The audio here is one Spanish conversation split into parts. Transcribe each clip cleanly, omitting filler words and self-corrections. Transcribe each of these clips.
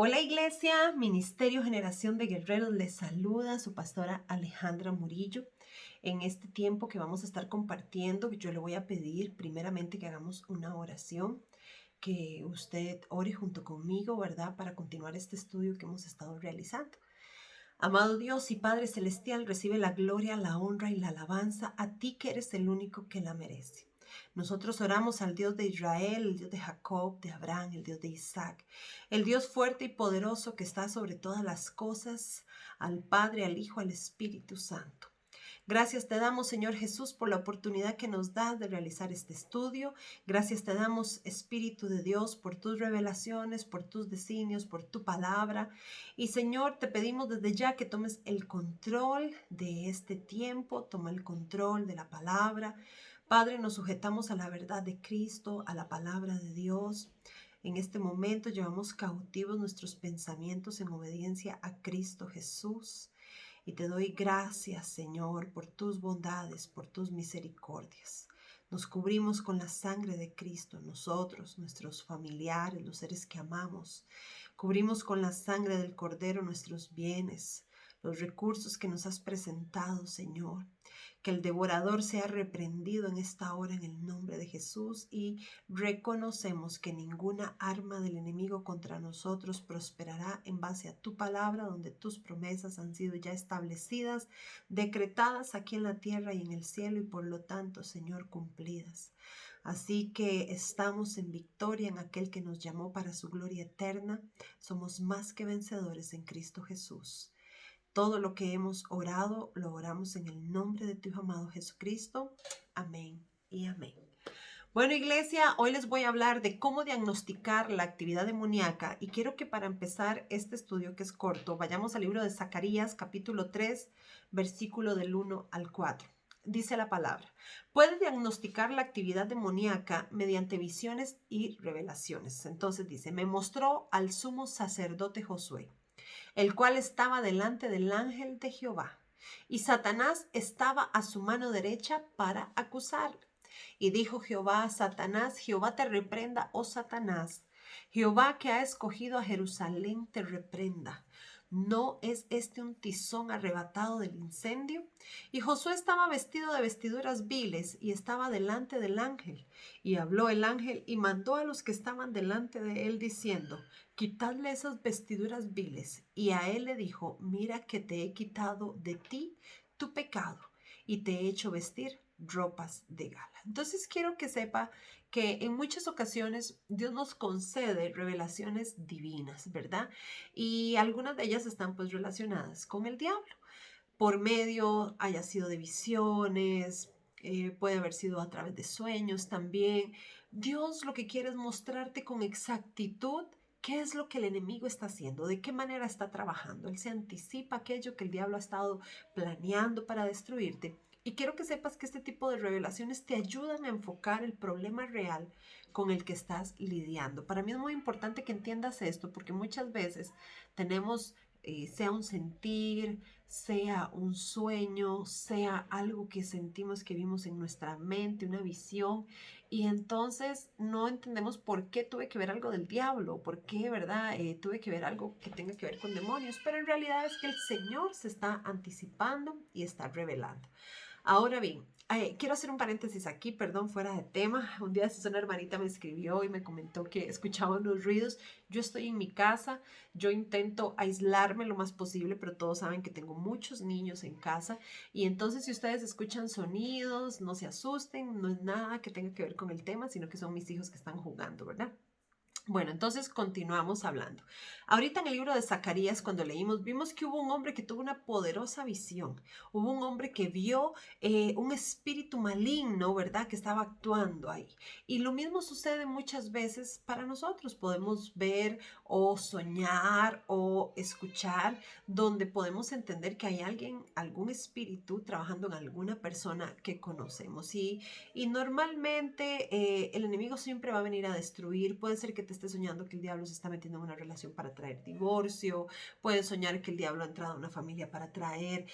Hola Iglesia, Ministerio Generación de Guerreros les saluda su pastora Alejandra Murillo. En este tiempo que vamos a estar compartiendo, yo le voy a pedir primeramente que hagamos una oración, que usted ore junto conmigo, ¿verdad? Para continuar este estudio que hemos estado realizando. Amado Dios y Padre Celestial, recibe la gloria, la honra y la alabanza a ti que eres el único que la merece. Nosotros oramos al Dios de Israel, el Dios de Jacob, de Abraham, el Dios de Isaac, el Dios fuerte y poderoso que está sobre todas las cosas, al Padre, al Hijo, al Espíritu Santo. Gracias te damos, Señor Jesús, por la oportunidad que nos das de realizar este estudio. Gracias te damos, Espíritu de Dios, por tus revelaciones, por tus designios, por tu palabra. Y, Señor, te pedimos desde ya que tomes el control de este tiempo, toma el control de la palabra. Padre, nos sujetamos a la verdad de Cristo, a la palabra de Dios. En este momento llevamos cautivos nuestros pensamientos en obediencia a Cristo Jesús. Y te doy gracias, Señor, por tus bondades, por tus misericordias. Nos cubrimos con la sangre de Cristo, nosotros, nuestros familiares, los seres que amamos. Cubrimos con la sangre del Cordero nuestros bienes, los recursos que nos has presentado, Señor. Que el devorador sea reprendido en esta hora en el nombre de Jesús y reconocemos que ninguna arma del enemigo contra nosotros prosperará en base a tu palabra, donde tus promesas han sido ya establecidas, decretadas aquí en la tierra y en el cielo y por lo tanto, Señor, cumplidas. Así que estamos en victoria en aquel que nos llamó para su gloria eterna. Somos más que vencedores en Cristo Jesús. Todo lo que hemos orado, lo oramos en el nombre de tu Hijo amado Jesucristo. Amén y amén. Bueno, Iglesia, hoy les voy a hablar de cómo diagnosticar la actividad demoníaca y quiero que para empezar este estudio que es corto, vayamos al libro de Zacarías, capítulo 3, versículo del 1 al 4. Dice la palabra: puede diagnosticar la actividad demoníaca mediante visiones y revelaciones. Entonces dice: me mostró al sumo sacerdote Josué, el cual estaba delante del ángel de Jehová, y Satanás estaba a su mano derecha para acusarle. Y dijo Jehová a Satanás: Jehová te reprenda, oh Satanás. Jehová, que ha escogido a Jerusalén, te reprenda. ¿No es este un tizón arrebatado del incendio? Y Josué estaba vestido de vestiduras viles y estaba delante del ángel. Y habló el ángel y mandó a los que estaban delante de él diciendo: quitadle esas vestiduras viles. Y a él le dijo: mira que te he quitado de ti tu pecado y te he hecho vestir ropas de gala. Entonces quiero que sepa que en muchas ocasiones Dios nos concede revelaciones divinas, ¿verdad? Y algunas de ellas están pues relacionadas con el diablo. Por medio, haya sido de visiones, puede haber sido a través de sueños también. Dios lo que quiere es mostrarte con exactitud qué es lo que el enemigo está haciendo, de qué manera está trabajando. Él se anticipa aquello que el diablo ha estado planeando para destruirte. Y quiero que sepas que este tipo de revelaciones te ayudan a enfocar el problema real con el que estás lidiando. Para mí es muy importante que entiendas esto porque muchas veces tenemos, sea un sentir, sea un sueño, sea algo que sentimos que vimos en nuestra mente, una visión, y entonces no entendemos por qué tuve que ver algo del diablo, por qué, ¿verdad? Tuve que ver algo que tenga que ver con demonios, pero en realidad es que el Señor se está anticipando y está revelando. Ahora bien, quiero hacer un paréntesis aquí, perdón, fuera de tema. Un día una hermanita me escribió y me comentó que escuchaba unos ruidos. Yo estoy en mi casa, yo intento aislarme lo más posible, pero todos saben que tengo muchos niños en casa. Y entonces si ustedes escuchan sonidos, no se asusten, no es nada que tenga que ver con el tema, sino que son mis hijos que están jugando, ¿verdad? Bueno, entonces continuamos hablando. Ahorita en el libro de Zacarías, cuando leímos, vimos que hubo un hombre que tuvo una poderosa visión. Hubo un hombre que vio un espíritu maligno, ¿verdad? Que estaba actuando ahí. Y lo mismo sucede muchas veces para nosotros. Podemos ver o soñar o escuchar donde podemos entender que hay alguien, algún espíritu trabajando en alguna persona que conocemos. Y normalmente el enemigo siempre va a venir a destruir. Puede ser que te estés soñando que el diablo se está metiendo en una relación para traer divorcio, puedes soñar que el diablo ha entrado a una familia para traer,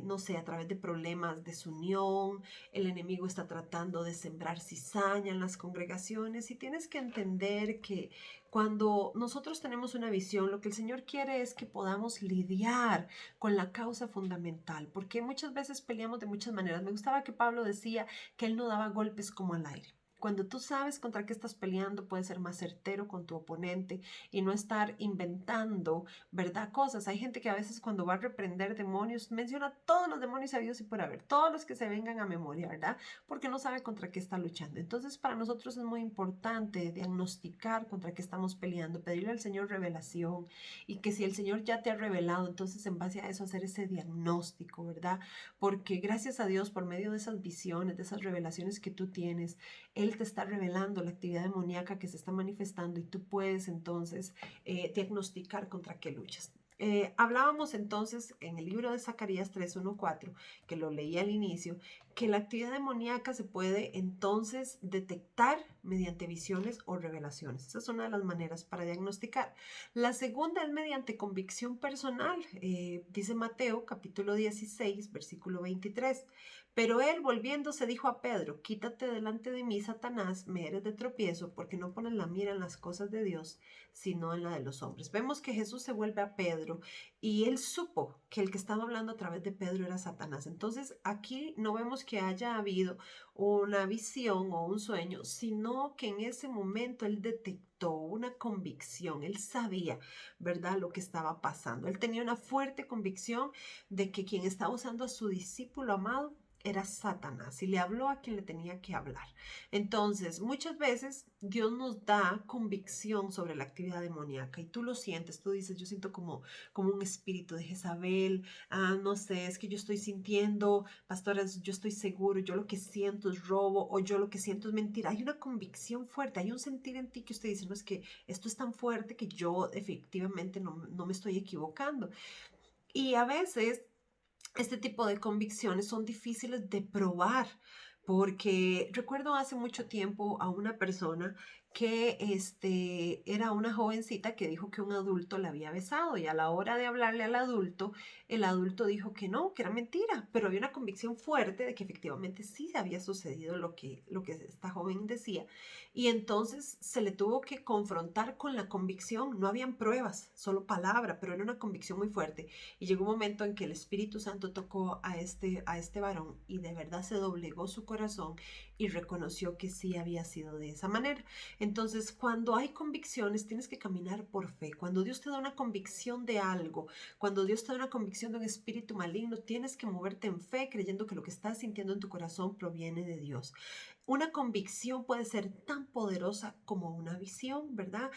no sé, a través de problemas, desunión, el enemigo está tratando de sembrar cizaña en las congregaciones y tienes que entender que cuando nosotros tenemos una visión, lo que el Señor quiere es que podamos lidiar con la causa fundamental, porque muchas veces peleamos de muchas maneras. Me gustaba que Pablo decía que él no daba golpes como al aire. Cuando tú sabes contra qué estás peleando, puedes ser más certero con tu oponente y no estar inventando, ¿verdad? Cosas. Hay gente que a veces cuando va a reprender demonios, menciona todos los demonios habidos y por haber, todos los que se vengan a memoria, ¿verdad? Porque no sabe contra qué está luchando. Entonces, para nosotros es muy importante diagnosticar contra qué estamos peleando, pedirle al Señor revelación y que si el Señor ya te ha revelado, entonces en base a eso hacer ese diagnóstico, ¿verdad? Porque gracias a Dios, por medio de esas visiones, de esas revelaciones que tú tienes, Él te está revelando la actividad demoníaca que se está manifestando y tú puedes entonces diagnosticar contra qué luchas. Hablábamos entonces en el libro de Zacarías 3:1-4, que lo leí al inicio, que la actividad demoníaca se puede entonces detectar mediante visiones o revelaciones. Esa es una de las maneras para diagnosticar. La segunda es mediante convicción personal. Dice Mateo capítulo 16, versículo 23. Pero él volviéndose dijo a Pedro, quítate delante de mí, Satanás, me eres de tropiezo, porque no pones la mira en las cosas de Dios, sino en la de los hombres. Vemos que Jesús se vuelve a Pedro y él supo que el que estaba hablando a través de Pedro era Satanás. Entonces aquí no vemos que haya habido una visión o un sueño, sino que en ese momento él detectó una convicción, él sabía, ¿verdad?, lo que estaba pasando. Él tenía una fuerte convicción de que quien estaba usando a su discípulo amado era Satanás y le habló a quien le tenía que hablar. Entonces, muchas veces Dios nos da convicción sobre la actividad demoníaca y tú lo sientes, tú dices, yo siento como un espíritu de Jezabel, no sé, es que yo estoy sintiendo, pastores, yo estoy seguro, yo lo que siento es robo o yo lo que siento es mentira. Hay una convicción fuerte, hay un sentir en ti que usted dice, no, es que esto es tan fuerte que yo efectivamente no me estoy equivocando. Y a veces este tipo de convicciones son difíciles de probar porque recuerdo hace mucho tiempo a una persona que era una jovencita que dijo que un adulto la había besado y a la hora de hablarle al adulto, el adulto dijo que no, que era mentira, pero había una convicción fuerte de que efectivamente sí había sucedido lo que esta joven decía y entonces se le tuvo que confrontar con la convicción, no habían pruebas, solo palabra, pero era una convicción muy fuerte. Y llegó un momento en que el Espíritu Santo tocó a este varón y de verdad se doblegó su corazón y reconoció que sí había sido de esa manera. Entonces, cuando hay convicciones, tienes que caminar por fe. Cuando Dios te da una convicción de algo, cuando Dios te da una convicción de un espíritu maligno, tienes que moverte en fe creyendo que lo que estás sintiendo en tu corazón proviene de Dios. Una convicción puede ser tan poderosa como una visión, ¿verdad?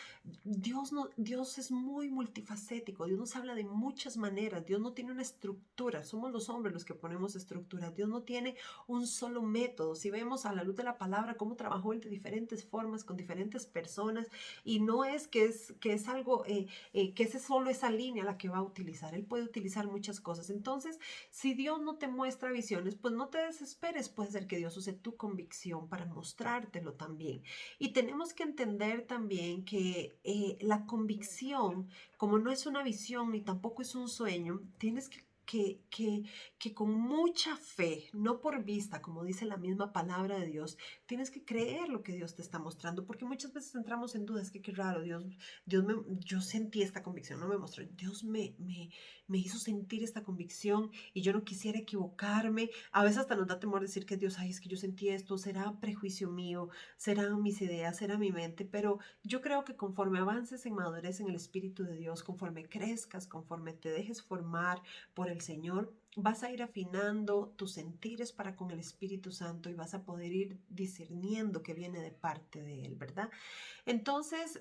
Dios es muy multifacético, Dios nos habla de muchas maneras, Dios no tiene una estructura, somos los hombres los que ponemos estructura, Dios no tiene un solo método. Si vemos a la luz de la palabra cómo trabajó Él de diferentes formas, con diferentes personas, y no es que es algo, que es solo esa línea la que va a utilizar, Él puede utilizar muchas cosas. Entonces, si Dios no te muestra visiones, pues no te desesperes, puede ser que Dios use tu convicción para mostrártelo también. Y tenemos que entender también que la convicción, como no es una visión ni tampoco es un sueño, tienes que con mucha fe, no por vista, como dice la misma palabra de Dios, tienes que creer lo que Dios te está mostrando, porque muchas veces entramos en dudas, que qué raro, yo sentí esta convicción, no me mostró, Dios me hizo sentir esta convicción y yo no quisiera equivocarme. A veces hasta nos da temor decir que Dios, ay, es que yo sentí esto, será prejuicio mío, serán mis ideas, será mi mente, pero yo creo que conforme avances en madurez en el Espíritu de Dios, conforme crezcas, conforme te dejes formar por el Señor, vas a ir afinando tus sentires para con el Espíritu Santo y vas a poder ir discerniendo que viene de parte de Él, ¿verdad? Entonces,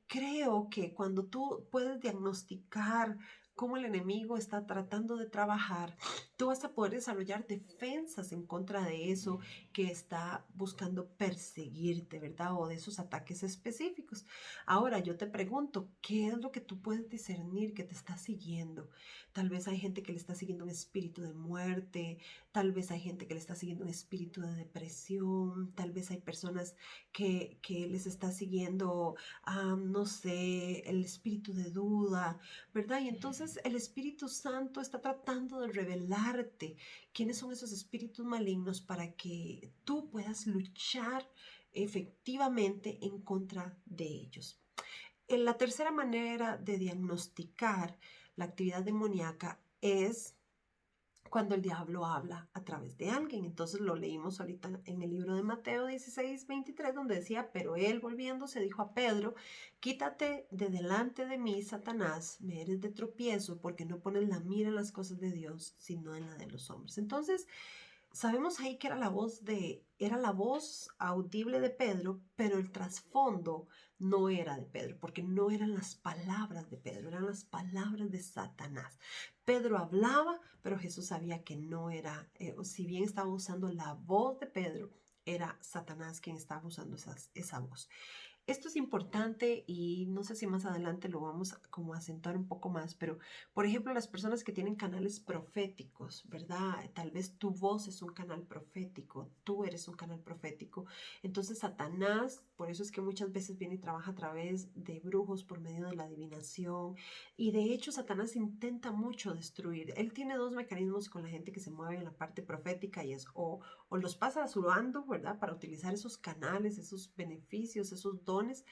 creo que cuando tú puedes diagnosticar cómo el enemigo está tratando de trabajar, tú vas a poder desarrollar defensas en contra de eso que está buscando perseguirte, ¿verdad? O de esos ataques específicos. Ahora, yo te pregunto, ¿qué es lo que tú puedes discernir que te está siguiendo? Tal vez hay gente que le está siguiendo un espíritu de muerte, tal vez hay gente que le está siguiendo un espíritu de depresión, tal vez hay personas que les está siguiendo, no sé, el espíritu de duda, ¿verdad? Y entonces el Espíritu Santo está tratando de revelarte quiénes son esos espíritus malignos para que tú puedas luchar efectivamente en contra de ellos. La tercera manera de diagnosticar la actividad demoníaca es cuando el diablo habla a través de alguien. Entonces lo leímos ahorita en el libro de Mateo 16:23, donde decía, pero él volviéndose dijo a Pedro, quítate de delante de mí, Satanás, me eres de tropiezo porque no pones la mira en las cosas de Dios, sino en la de los hombres. Entonces, sabemos ahí que era la voz audible de Pedro, pero el trasfondo no era de Pedro, porque no eran las palabras de Pedro, eran las palabras de Satanás. Pedro hablaba, pero Jesús sabía que no era, si bien estaba usando la voz de Pedro, era Satanás quien estaba usando esa voz. Esto es importante y no sé si más adelante lo vamos como a acentuar un poco más, pero por ejemplo las personas que tienen canales proféticos, ¿verdad? Tal vez tu voz es un canal profético, tú eres un canal profético. Entonces Satanás, por eso es que muchas veces viene y trabaja a través de brujos por medio de la adivinación y de hecho Satanás intenta mucho destruir. Él tiene dos mecanismos con la gente que se mueve en la parte profética y es o los pasa a su bando, ¿verdad? Para utilizar esos canales, esos beneficios, esos dones,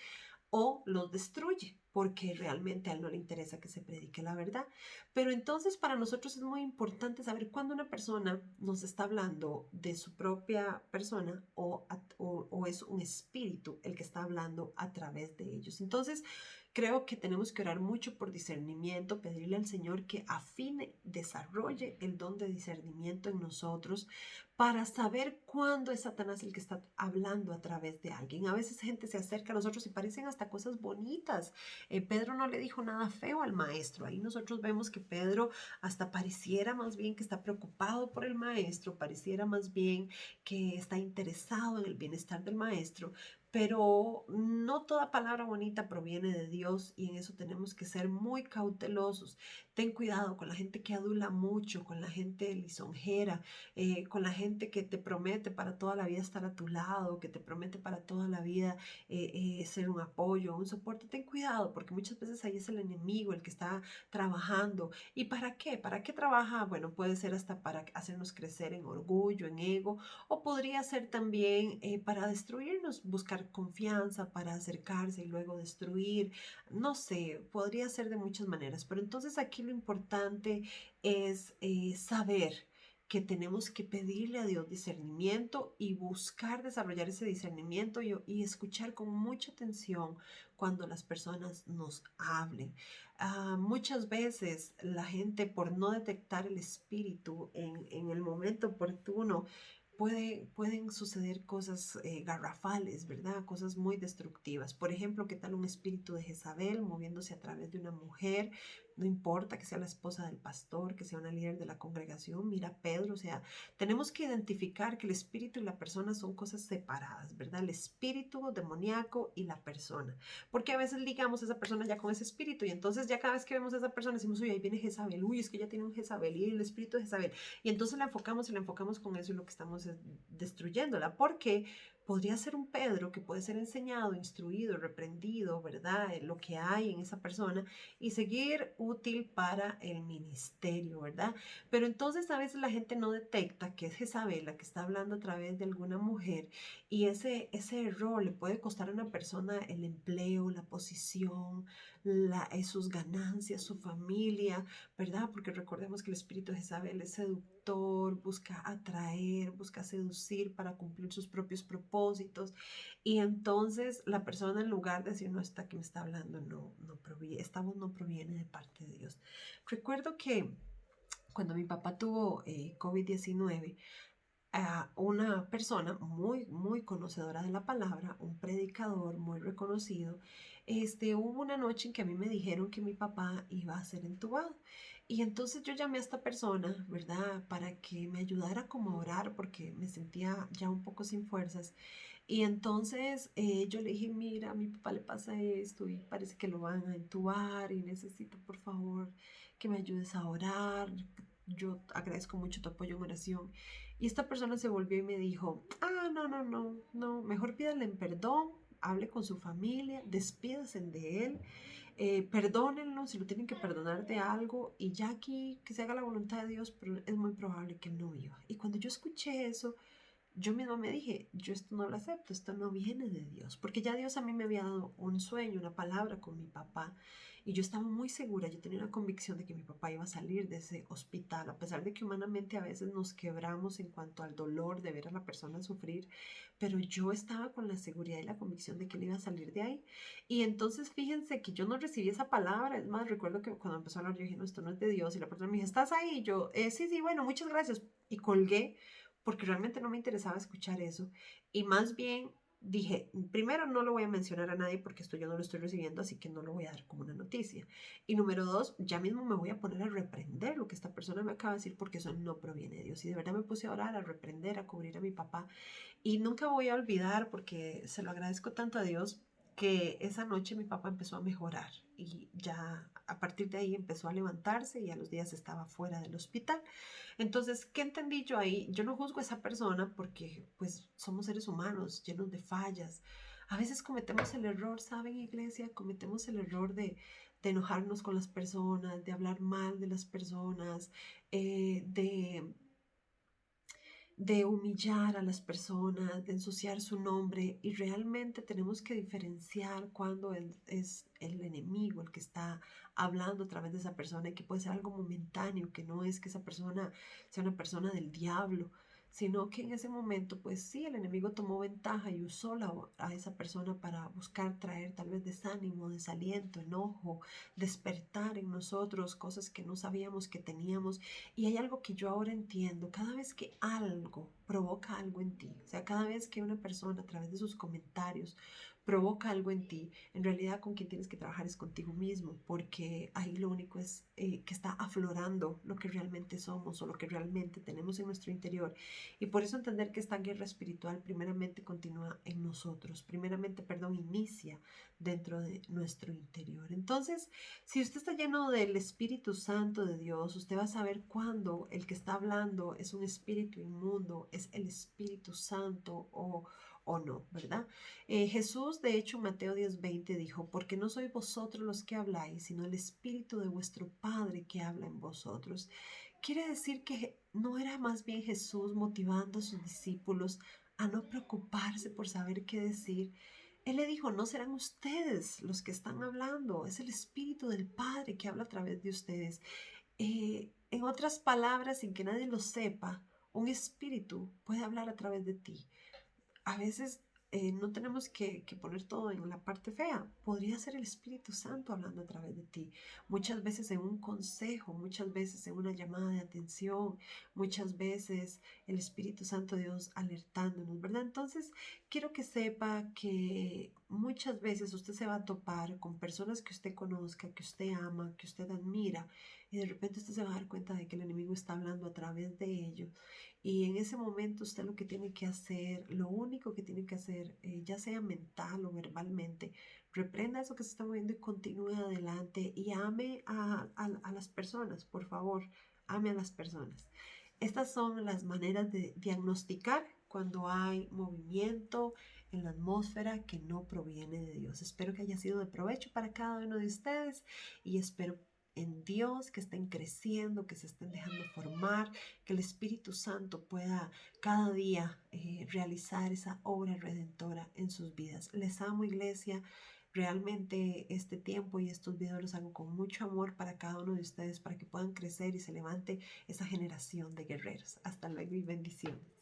o los destruye, porque realmente a él no le interesa que se predique la verdad. Pero entonces para nosotros es muy importante saber cuándo una persona nos está hablando de su propia persona o es un espíritu el que está hablando a través de ellos. Entonces, creo que tenemos que orar mucho por discernimiento, pedirle al Señor que afine, desarrolle el don de discernimiento en nosotros para saber cuándo es Satanás el que está hablando a través de alguien. A veces gente se acerca a nosotros y parecen hasta cosas bonitas. Pedro no le dijo nada feo al maestro. Ahí nosotros vemos que Pedro hasta pareciera más bien que está preocupado por el maestro, pareciera más bien que está interesado en el bienestar del maestro, pero no toda palabra bonita proviene de Dios y en eso tenemos que ser muy cautelosos. Ten cuidado con la gente que adula mucho, con la gente lisonjera, con la gente que te promete para toda la vida estar a tu lado, que te promete para toda la vida ser un apoyo, un soporte. Ten cuidado porque muchas veces ahí es el enemigo el que está trabajando. ¿Y para qué? ¿Para qué trabaja? Bueno, puede ser hasta para hacernos crecer en orgullo, en ego, o podría ser también para destruirnos, buscar confianza, para acercarse y luego destruir. No sé, podría ser de muchas maneras, pero entonces aquí lo importante es saber que tenemos que pedirle a Dios discernimiento y buscar desarrollar ese discernimiento y escuchar con mucha atención cuando las personas nos hablen. Muchas veces la gente por no detectar el espíritu en el momento oportuno, pueden suceder cosas garrafales, ¿verdad? Cosas muy destructivas. Por ejemplo, ¿qué tal un espíritu de Jezabel moviéndose a través de una mujer? No importa que sea la esposa del pastor, que sea una líder de la congregación. Mira, Pedro, o sea, tenemos que identificar que el espíritu y la persona son cosas separadas, ¿verdad? El espíritu demoníaco y la persona. Porque a veces ligamos a esa persona ya con ese espíritu y entonces ya cada vez que vemos a esa persona decimos, uy, ahí viene Jezabel, uy, es que ya tiene un Jezabel y el espíritu de Jezabel. Y entonces la enfocamos con eso y lo que estamos es destruyéndola. Porque podría ser un Pedro que puede ser enseñado, instruido, reprendido, ¿verdad? Lo que hay en esa persona y seguir útil para el ministerio, ¿verdad? Pero entonces a veces la gente no detecta que es Jezabel la que está hablando a través de alguna mujer y ese error le puede costar a una persona el empleo, la posición, sus ganancias, su familia, ¿verdad? Porque recordemos que el espíritu de Jezabel es seductor, busca atraer, busca seducir para cumplir sus propios propósitos. Y entonces la persona en lugar de decir, no, está que me está hablando, no proviene, esta voz no proviene de parte de Dios. Recuerdo que cuando mi papá tuvo COVID-19, a una persona muy conocedora de la palabra, un predicador muy reconocido, hubo una noche en que a mí me dijeron que mi papá iba a ser entubado. Y entonces yo llamé a esta persona, ¿verdad? Para que me ayudara como a orar porque me sentía ya un poco sin fuerzas. Y entonces yo le dije, mira, a mi papá le pasa esto y parece que lo van a entubar y necesito por favor que me ayudes a orar. yo agradezco mucho tu apoyo en oración. Y esta persona se volvió y me dijo, no, mejor pídale en perdón, hable con su familia, despídase de él, perdónenlo si lo tienen que perdonar de algo y ya aquí que se haga la voluntad de Dios, pero es muy probable que él no viva. Y cuando yo escuché eso, yo misma me dije, yo esto no lo acepto, esto no viene de Dios, porque ya Dios a mí me había dado un sueño, una palabra con mi papá, y yo estaba muy segura, yo tenía una convicción de que mi papá iba a salir de ese hospital, a pesar de que humanamente a veces nos quebramos en cuanto al dolor de ver a la persona sufrir, pero yo estaba con la seguridad y la convicción de que él iba a salir de ahí. Y entonces fíjense que yo no recibí esa palabra, es más, recuerdo que cuando empezó a hablar yo dije, no, esto no es de Dios, y la persona me dijo, ¿estás ahí? Y yo, sí, bueno, muchas gracias, y colgué porque realmente no me interesaba escuchar eso. Y más bien dije, primero no lo voy a mencionar a nadie porque esto yo no lo estoy recibiendo, así que no lo voy a dar como una noticia. Y número dos, ya mismo me voy a poner a reprender lo que esta persona me acaba de decir porque eso no proviene de Dios. Y de verdad me puse a orar, a reprender, a cubrir a mi papá. Y nunca voy a olvidar, porque se lo agradezco tanto a Dios, que esa noche mi papá empezó a mejorar y ya a partir de ahí empezó a levantarse y a los días estaba fuera del hospital. Entonces, ¿qué entendí yo ahí? Yo no juzgo a esa persona porque pues somos seres humanos llenos de fallas. A veces cometemos el error, ¿saben, iglesia? Cometemos el error de enojarnos con las personas, de hablar mal de las personas, de humillar a las personas, de ensuciar su nombre y realmente tenemos que diferenciar cuando es el enemigo el que está hablando a través de esa persona y que puede ser algo momentáneo, que no es que esa persona sea una persona del diablo, sino que en ese momento, pues sí, el enemigo tomó ventaja y usó a esa persona para buscar traer tal vez desánimo, desaliento, enojo, despertar en nosotros cosas que no sabíamos que teníamos. Y hay algo que yo ahora entiendo, cada vez que algo provoca algo en ti, o sea, cada vez que una persona a través de sus comentarios provoca algo en ti, en realidad con quien tienes que trabajar es contigo mismo, porque ahí lo único es que está aflorando lo que realmente somos o lo que realmente tenemos en nuestro interior. Y por eso entender que esta guerra espiritual primeramente continúa en nosotros, primeramente, perdón, inicia dentro de nuestro interior. Entonces, si usted está lleno del Espíritu Santo de Dios, usted va a saber cuándo el que está hablando es un espíritu inmundo, es el Espíritu Santo o no, ¿verdad? Jesús, de hecho, en Mateo 10:20 dijo, porque no sois vosotros los que habláis, sino el Espíritu de vuestro Padre que habla en vosotros. Quiere decir que no era más bien Jesús motivando a sus discípulos a no preocuparse por saber qué decir. Él le dijo, no serán ustedes los que están hablando, es el Espíritu del Padre que habla a través de ustedes. En otras palabras, sin que nadie lo sepa, un espíritu puede hablar a través de ti. A veces no tenemos que poner todo en la parte fea. Podría ser el Espíritu Santo hablando a través de ti. Muchas veces en un consejo, muchas veces en una llamada de atención, muchas veces el Espíritu Santo de Dios alertándonos, ¿verdad? Entonces, quiero que sepa que muchas veces usted se va a topar con personas que usted conozca, que usted ama, que usted admira, y de repente usted se va a dar cuenta de que el enemigo está hablando a través de ellos. Y en ese momento usted lo que tiene que hacer, lo único que tiene que hacer, ya sea mental o verbalmente, reprenda eso que se está moviendo y continúe adelante y ame a las personas, por favor, ame a las personas. Estas son las maneras de diagnosticar cuando hay movimiento en la atmósfera que no proviene de Dios. Espero que haya sido de provecho para cada uno de ustedes y espero en Dios que estén creciendo, que se estén dejando formar, que el Espíritu Santo pueda cada día realizar esa obra redentora en sus vidas. Les amo, iglesia. Realmente este tiempo y estos videos los hago con mucho amor para cada uno de ustedes, para que puedan crecer y se levante esa generación de guerreros. Hasta luego y bendiciones.